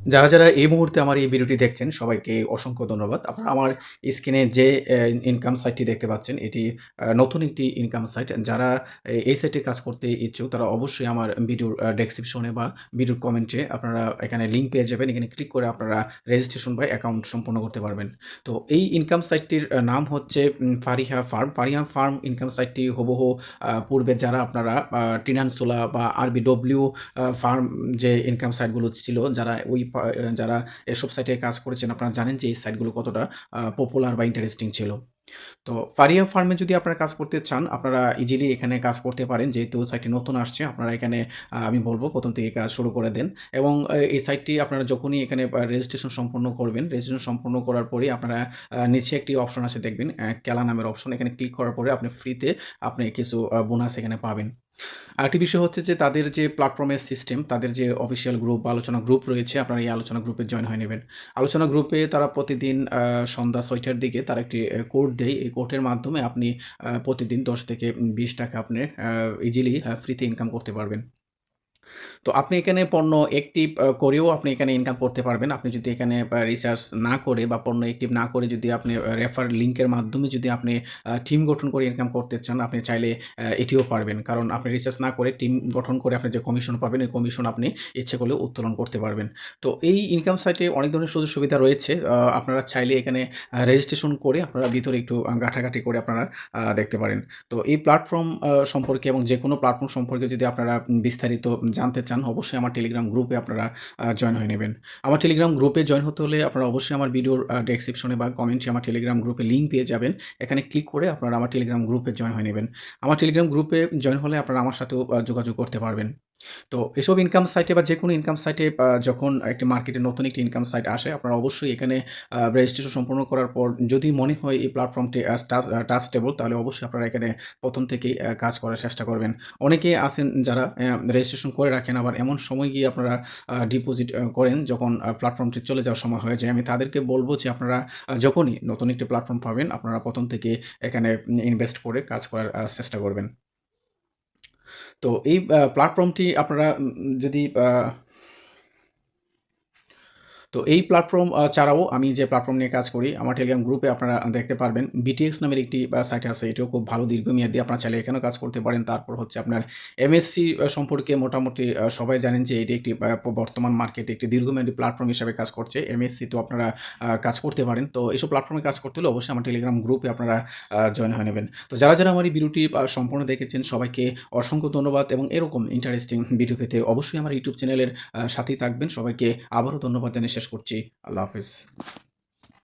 যারা এই মুহূর্তে আমার এই ভিডিওটি দেখছেন সবাইকে অসংখ্য ধন্যবাদ। আপনারা আমার স্ক্রিনে যে ইনকাম সাইটটি দেখতে পাচ্ছেন এটি নতুন একটি ইনকাম সাইট। যারা এই সাইটে কাজ করতে ইচ্ছুক তারা অবশ্যই আমার ভিডিওর ডেসক্রিপশনে বা ভিডিওর কমেন্টে আপনারা এখানে লিঙ্ক পেয়ে যাবেন। এখানে ক্লিক করে আপনারা রেজিস্ট্রেশন বা অ্যাকাউন্ট সম্পন্ন করতে পারবেন। তো এই ইনকাম সাইটটির নাম হচ্ছে Fariha farm. Fariha farm income সাইটটি হুবহু পূর্বে যারা আপনারা টিনানসোলা বা আরবিডব্লিউ ফার্ম যে ইনকাম সাইটগুলো ছিল যারা এসব সাইটে কাজ করেছেন আপনারা জানেন যে এই সাইটগুলো কতটা পপুলার বা ইন্টারেস্টিং ছিল। তো ফারিয়া ফার্মে যদি আপনারা কাজ করতে চান, আপনারা ইজিলি এখানে কাজ করতে পারেন। যেহেতু সাইটটি নতুন আসছে, আপনারা এখানে আমি বলব ১ম থেকে কাজ শুরু করে দেন এবং এই সাইটটি আপনারা যখনই এখানে রেজিস্ট্রেশন সম্পন্ন করবেন, রেজিস্ট্রেশন সম্পন্ন করার পরেই আপনারা নিচে একটি অপশন আছে দেখবেন, কেলা নামের অপশন। এখানে ক্লিক করার পরে আপনি ফ্রিতে আপনি কিছু বোনাস এখানে পাবেন। আরেকটি বিষয় হচ্ছে যে তাদের যে প্ল্যাটফর্মের সিস্টেম, তাদের যে অফিসিয়াল গ্রুপ বা আলোচনা গ্রুপ রয়েছে, আপনারা এই আলোচনা গ্রুপে জয়েন হয়ে নেবেন। আলোচনা গ্রুপে তারা প্রতিদিন সন্ধ্যা ৬টার দিকে তারা একটি কোড দেয়। এই কোডের মাধ্যমে আপনি প্রতিদিন ১০ থেকে ২০ টাকা আপনি ইজিলি ফ্রিতে ইনকাম করতে পারবেন। তো আপনি এখানে পণ্য অ্যাক্টিভ করেও আপনি এখানে ইনকাম করতে পারবেন। আপনি যদি এখানে রিসার্চ না করে বা পণ্য অ্যাক্টিভ না করে যদি আপনি রেফার লিঙ্কের মাধ্যমে যদি আপনি টিম গঠন করে ইনকাম করতে চান, আপনি চাইলে এটিও পারবেন। কারণ আপনি রিসার্চ না করে টিম গঠন করে আপনি যে কমিশন পাবেন, এই কমিশন আপনি ইচ্ছে করলে উত্তোলন করতে পারবেন। তো এই ইনকাম সাইটে অনেক ধরনের সুযোগ সুবিধা রয়েছে। আপনারা চাইলে এখানে রেজিস্ট্রেশন করে আপনারা ভিতরে একটু ঘাটাঘাটি করে আপনারা দেখতে পারেন। তো এই প্ল্যাটফর্ম সম্পর্কে এবং যেকোনো প্ল্যাটফর্ম সম্পর্কে যদি আপনারা বিস্তারিত জানতে চান, অবশ্যই আমার টেলিগ্রাম গ্রুপে আপনারা জয়েন হয়ে নেবেন। আমার টেলিগ্রাম গ্রুপে জয়েন হতে হলে আপনারা অবশ্যই আমার ভিডিওর ডেসক্রিপশনে বা কমেন্টে আমার টেলিগ্রাম গ্রুপে লিঙ্ক পেয়ে যাবেন। এখানে ক্লিক করে আপনারা আমার টেলিগ্রাম গ্রুপে জয়েন হয়ে নেবেন। আমার টেলিগ্রাম গ্রুপে জয়েন হলে আপনারা আমার সাথেও যোগাযোগ করতে পারবেন। তো এসব ইনকাম সাইটে বা যেকোনো ইনকাম সাইটে যখন একটি মার্কেটে নতুন একটি ইনকাম সাইট আসে, আপনারা অবশ্যই এখানে রেজিস্ট্রেশন সম্পূর্ণ করার পর যদি মনে হয় এই প্ল্যাটফর্মটি ট্রাস্টেবল, তাহলে অবশ্যই আপনারা এখানে ১ম থেকেই কাজ করার চেষ্টা করবেন। অনেকে আছেন যারা রেজিস্ট্রেশন করে রাখেন, আবার এমন সময় গিয়ে আপনারা ডিপোজিট করেন যখন প্ল্যাটফর্মটি চলে যাওয়ার সময় হয়ে যায়। আমি তাদেরকে বলব যে আপনারা যখনই নতুন একটি প্ল্যাটফর্ম পাবেন, আপনারা ১ম থেকে এখানে ইনভেস্ট করে কাজ করার চেষ্টা করবেন। তো এই প্ল্যাটফর্মটি আপনারা যদি তো এই প্ল্যাটফর্ম ছাড়াও আমি যে প্ল্যাটফর্ম নিয়ে কাজ করি, আমার টেলিগ্রাম গ্রুপে আপনারা দেখতে পারবেন। বিটিএক্স নামের একটি সাইট আছে। এটিও খুব ভালো দীর্ঘমেয়াদী। আপনারা চাইলে এখানেও কাজ করতে পারেন। তারপর হচ্ছে আপনার এমএসসি সম্পর্কে মোটামুটি সবাই জানেন যে এটি একটি বর্তমান মার্কেটে একটি দীর্ঘমেয়াদী প্ল্যাটফর্ম হিসেবে কাজ করছে। এমএসসিতেও আপনারা কাজ করতে পারেন। তো এইসব প্ল্যাটফর্মে কাজ করতে হলে অবশ্যই আমার টেলিগ্রাম গ্রুপে আপনারা জয়েন হয়ে নেবেন। তো যারা আমার এই ভিডিওটি সম্পূর্ণ দেখেছেন সবাইকে অসংখ্য ধন্যবাদ এবং এরকম ইন্টারেস্টিং ভিডিও পেতে অবশ্যই আমার ইউটিউব চ্যানেলের সাথেই থাকবেন। সবাইকে আবারও ধন্যবাদ জানিয়ে শেষ করছি। আল্লাহ হাফেজ।